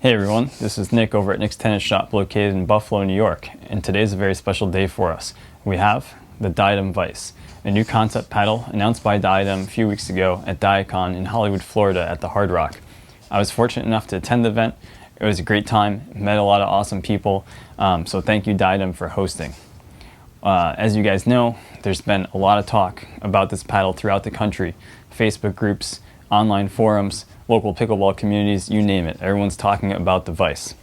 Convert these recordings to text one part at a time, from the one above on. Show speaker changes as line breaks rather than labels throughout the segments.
Hey everyone, this is Nick over at Nick's Tennis Shop located in Buffalo, New York, and today's a very special day for us. We have the Diadem Vice, a new concept paddle announced by Diadem a few weeks ago at Diacon in Hollywood, Florida at the Hard Rock. I was fortunate enough to attend the event. It was a great time, met a lot of awesome people, so thank you Diadem for hosting. As you guys know, there's been a lot of talk about this paddle throughout the country, Facebook groups, online forums, local pickleball communities, you name it. Everyone's talking about the Vice.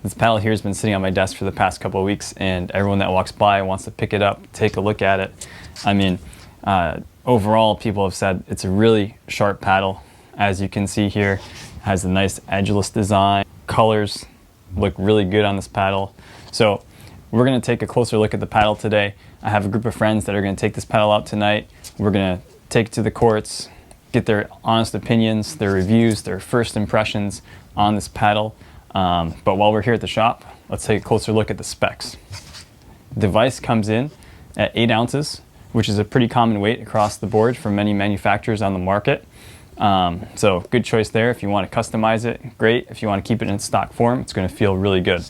This paddle here has been sitting on my desk for the past couple of weeks, and everyone that walks by wants to pick it up, take a look at it. I mean, overall, people have said it's a really sharp paddle. As you can see here, it has a nice edgeless design. Colors look really good on this paddle. So we're going to take a closer look at the paddle today. I have a group of friends that are going to take this paddle out tonight. We're going to take it to the courts, get their honest opinions, their reviews, their first impressions on this paddle. But while we're here at the shop, let's take a closer look at the specs. The Vice comes in at 8 ounces, which is a pretty common weight across the board for many manufacturers on the market. So good choice there. If you want to customize it, great. If you want to keep it in stock form, it's going to feel really good.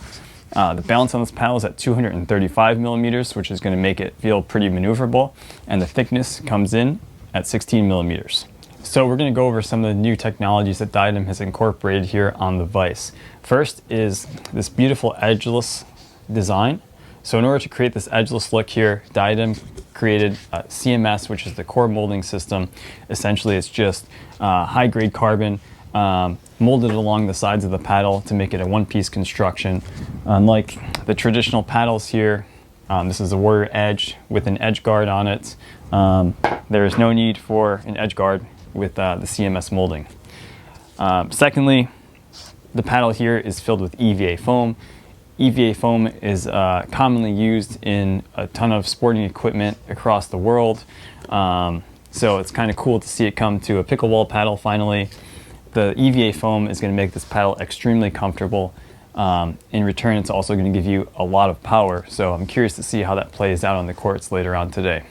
The balance on this paddle is at 235 millimeters, which is going to make it feel pretty maneuverable. And the thickness comes in at 16 millimeters. So we're going to go over some of the new technologies that Diadem has incorporated here on the Vice. First is this beautiful edgeless design. So in order to create this edgeless look here, Diadem created CMS, which is the core molding system. Essentially, it's just high-grade carbon molded along the sides of the paddle to make it a one-piece construction. Unlike the traditional paddles here, this is a Warrior Edge with an edge guard on it. There is no need for an edge guard with the CMS molding. Secondly, the paddle here is filled with EVA foam. EVA foam is commonly used in a ton of sporting equipment across the world. So it's kind of cool to see it come to a pickleball paddle finally. The EVA foam is going to make this paddle extremely comfortable. In return, it's also going to give you a lot of power. So I'm curious to see how that plays out on the courts later on today.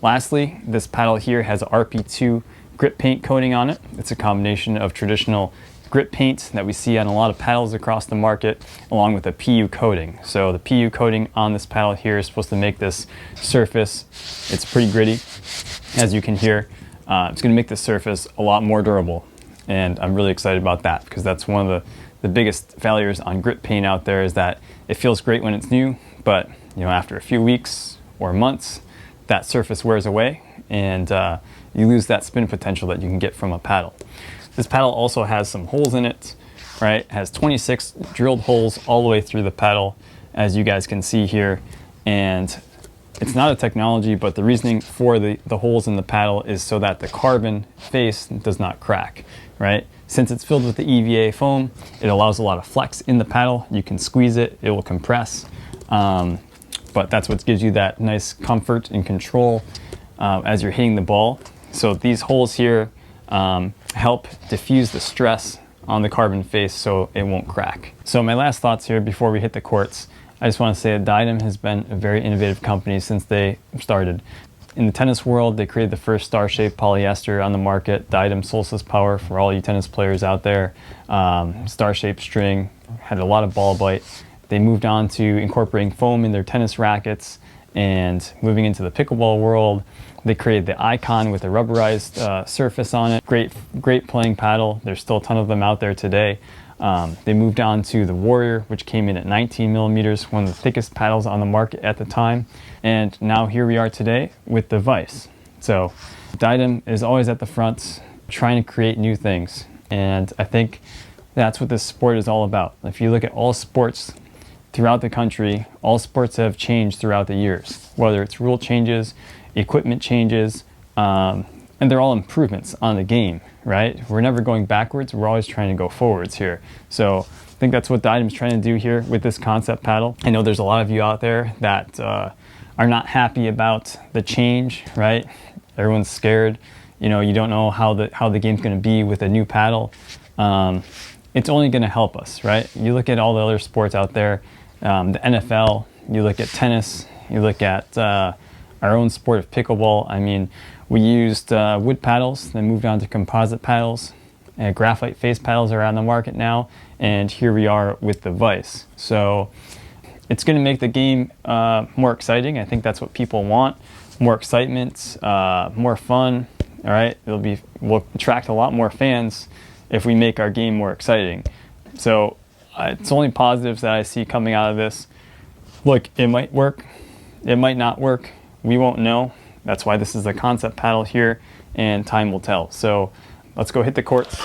Lastly, this paddle here has a RP2 grip paint coating on it. It's a combination of traditional grip paint that we see on a lot of paddles across the market, along with a PU coating. So the PU coating on this paddle here is supposed to make this surface, it's pretty gritty, as you can hear. It's going to make this surface a lot more durable, and I'm really excited about that because that's one of the biggest failures on grip paint out there is that it feels great when it's new, but after a few weeks or months, that surface wears away, and you lose that spin potential that you can get from a paddle. This paddle also has some holes in it, right? It has 26 drilled holes all the way through the paddle, as you guys can see here. And it's not a technology, but the reasoning for the holes in the paddle is so that the carbon face does not crack, right? Since it's filled with the EVA foam, it allows a lot of flex in the paddle. You can squeeze it, it will compress. But that's what gives you that nice comfort and control as you're hitting the ball. So these holes here help diffuse the stress on the carbon face so it won't crack. So my last thoughts here before we hit the courts, I just want to say that Diadem has been a very innovative company since they started. In the tennis world, they created the first star-shaped polyester on the market, Diadem Solstice Power for all you tennis players out there. Star-shaped string, had a lot of ball bite. They moved on to incorporating foam in their tennis rackets, and moving into the pickleball world, they created the Icon with a rubberized surface on it. Great playing paddle. There's still a ton of them out there today. They moved on to the Warrior, which came in at 19 millimeters, one of the thickest paddles on the market at the time. And now here we are today with the Vice. So Diadem is always at the front, trying to create new things. And I think that's what this sport is all about. If you look at all sports throughout the country, all sports have changed throughout the years, whether it's rule changes, equipment changes, and they're all improvements on the game, right? We're never going backwards, we're always trying to go forwards here. So I think that's what Diadem's trying to do here with this concept paddle. I know there's a lot of you out there that are not happy about the change, right? Everyone's scared. You don't know how the game's going to be with a new paddle. It's only going to help us, right? You look at all the other sports out there, the NFL, you look at tennis, you look at our own sport of pickleball. I mean, we used wood paddles, then moved on to composite paddles. Graphite face paddles are on the market now, and here we are with the Vice. So it's going to make the game more exciting. I think that's what people want. More excitement, more fun. All right, we'll attract a lot more fans if we make our game more exciting. So it's only positives that I see coming out of this. Look, it might work, it might not work. We won't know. That's why this is the concept paddle here, and time will tell. So let's go hit the courts.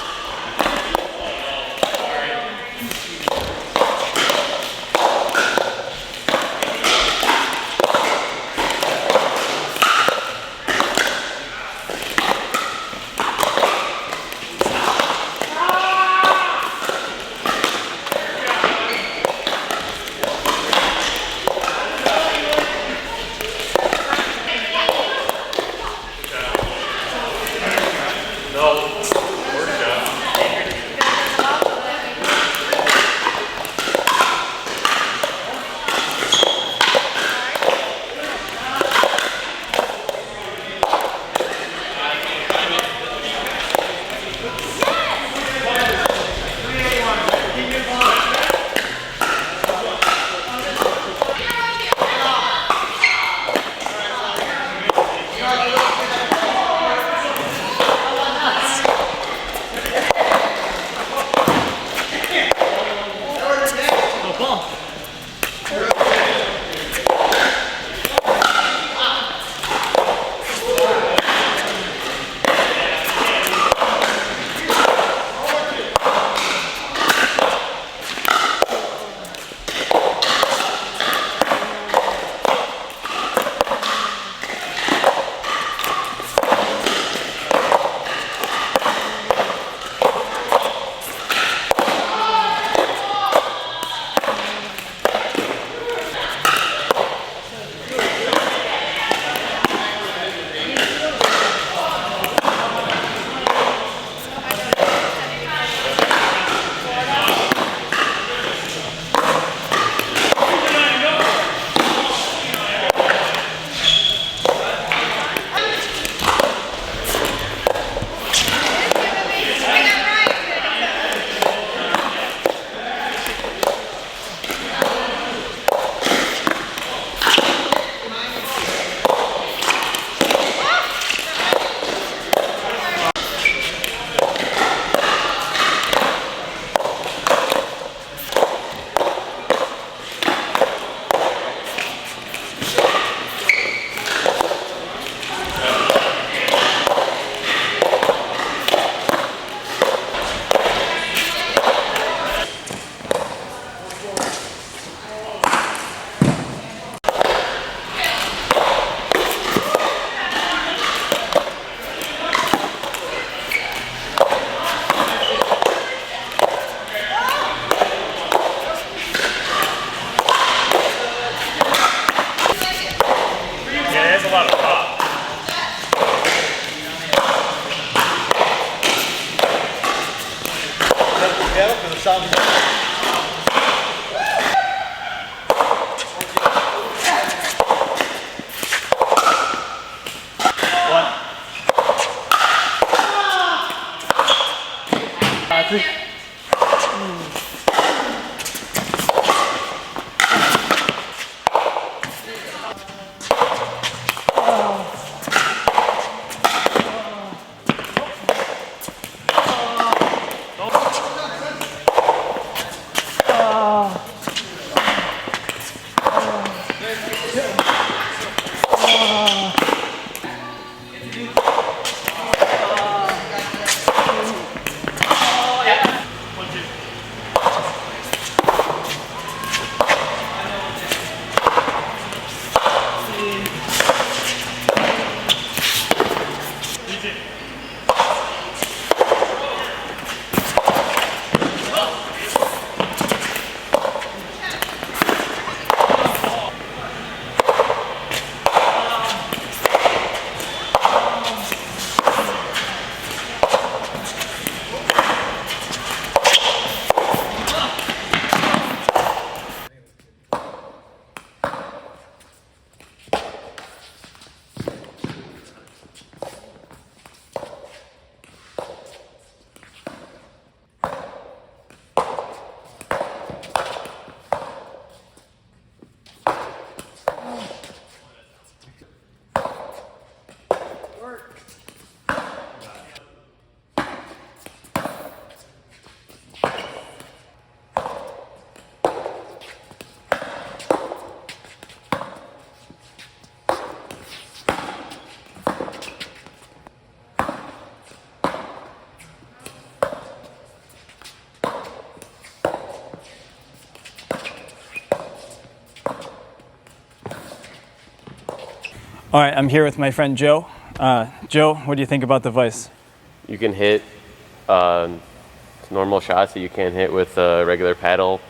Yeah.
All right, I'm here with my friend Joe. Joe, what do you think about the Vice?
You can hit normal shots that you can't hit with a regular paddle.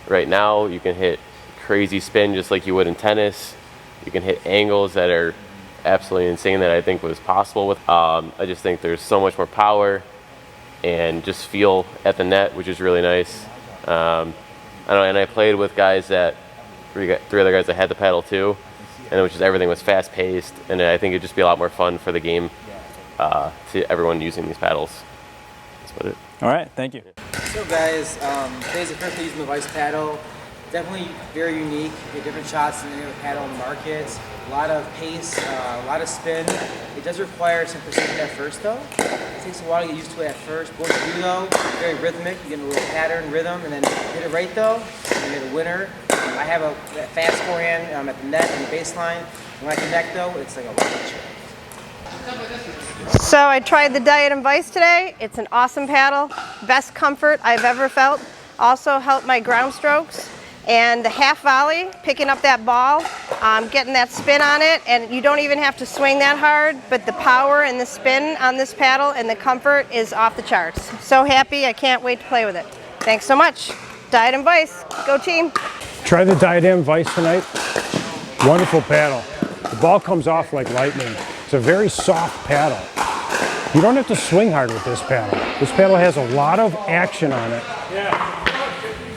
Right now, you can hit crazy spin just like you would in tennis. You can hit angles that are absolutely insane that I think was possible with. I just think there's so much more power and just feel at the net, which is really nice. I don't know, and I played with guys that three other guys that had the paddle too, and which is everything was fast paced, and I think it'd just be a lot more fun for the game to everyone using these paddles. That's about it.
All right, thank you.
So guys, today's the first day using the Vice paddle. Definitely very unique. You get different shots than any other paddle on the market. A lot of pace, a lot of spin. It does require some precision at first though. It takes a while to get used to it at first. Once you do though, very rhythmic. You get a little pattern, rhythm, and then hit it right though, you get a winner. I have a fast forehand at the net and the baseline. When I connect though, it's like a rocket ship.
So I tried the Diadem Vice today. It's an awesome paddle. Best comfort I've ever felt. Also helped my ground strokes. And the half volley, picking up that ball, getting that spin on it, and you don't even have to swing that hard, but the power and the spin on this paddle and the comfort is off the charts. So happy, I can't wait to play with it. Thanks so much. Diadem Vice, go team.
Try the Diadem Vice tonight. Wonderful paddle. The ball comes off like lightning. It's a very soft paddle. You don't have to swing hard with this paddle. This paddle has a lot of action on it.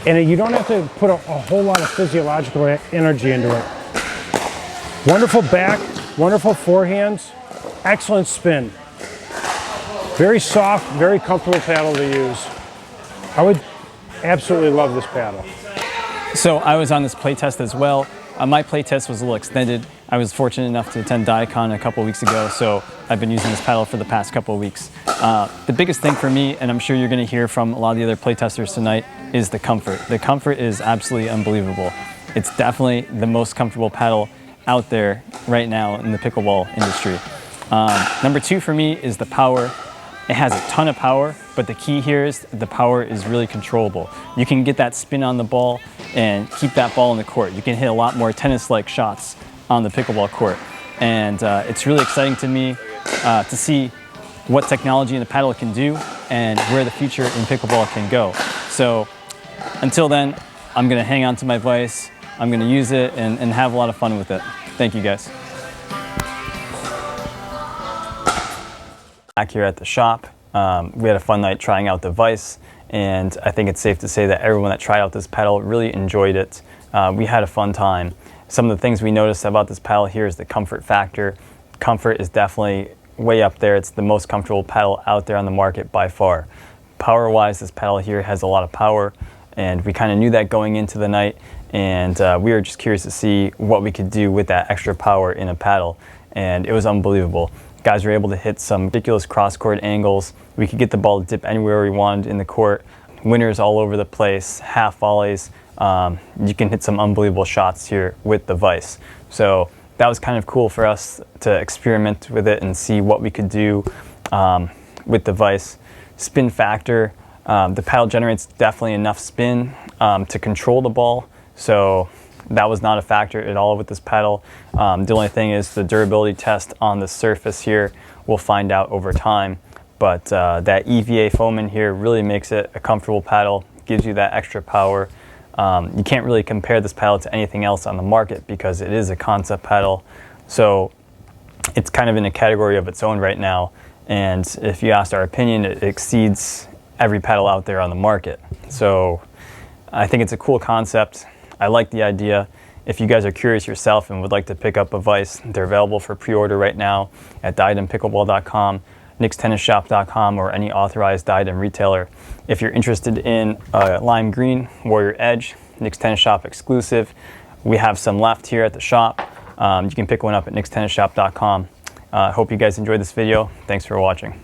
And you don't have to put a whole lot of physiological energy into it. Wonderful back, wonderful forehands, excellent spin. Very soft, very comfortable paddle to use. I would absolutely love this paddle.
So I was on this playtest as well. My playtest was a little extended. I was fortunate enough to attend Diacon a couple weeks ago, so I've been using this paddle for the past couple of weeks. The biggest thing for me, and I'm sure you're going to hear from a lot of the other playtesters tonight, is the comfort. The comfort is absolutely unbelievable. It's definitely the most comfortable paddle out there right now in the pickleball industry. Number two for me is the power. It has a ton of power, but the key here is the power is really controllable. You can get that spin on the ball and keep that ball in the court. You can hit a lot more tennis-like shots on the pickleball court. And it's really exciting to me to see what technology in the paddle can do and where the future in pickleball can go. So until then, I'm gonna hang on to my Vice. I'm gonna use it and have a lot of fun with it. Thank you guys. Back here at the shop, we had a fun night trying out the Vice, and I think it's safe to say that everyone that tried out this paddle really enjoyed it. We had a fun time. Some of the things we noticed about this paddle here is the comfort factor. Comfort is definitely way up there. It's the most comfortable paddle out there on the market by far. Power-wise, this paddle here has a lot of power, and we kind of knew that going into the night, and we were just curious to see what we could do with that extra power in a paddle, and it was unbelievable. Guys were able to hit some ridiculous cross-court angles. We could get the ball to dip anywhere we wanted in the court. Winners all over the place, half volleys. You can hit some unbelievable shots here with the Vice. So that was kind of cool for us to experiment with it and see what we could do with the Vice. Spin factor, the paddle generates definitely enough spin to control the ball. So that was not a factor at all with this paddle. The only thing is the durability test on the surface here. We'll find out over time. But that EVA foam in here really makes it a comfortable paddle, gives you that extra power. You can't really compare this paddle to anything else on the market because it is a concept paddle. So it's kind of in a category of its own right now. And if you asked our opinion, it exceeds every paddle out there on the market. So I think it's a cool concept. I like the idea. If you guys are curious yourself and would like to pick up a Vice, they're available for pre-order right now at diadempickleball.com, nickstennisshop.com, or any authorized Diadem retailer. If you're interested in lime green Warrior Edge, Nick's Tennis Shop exclusive, we have some left here at the shop. You can pick one up at nickstennisshop.com. Hope you guys enjoyed this video. Thanks for watching.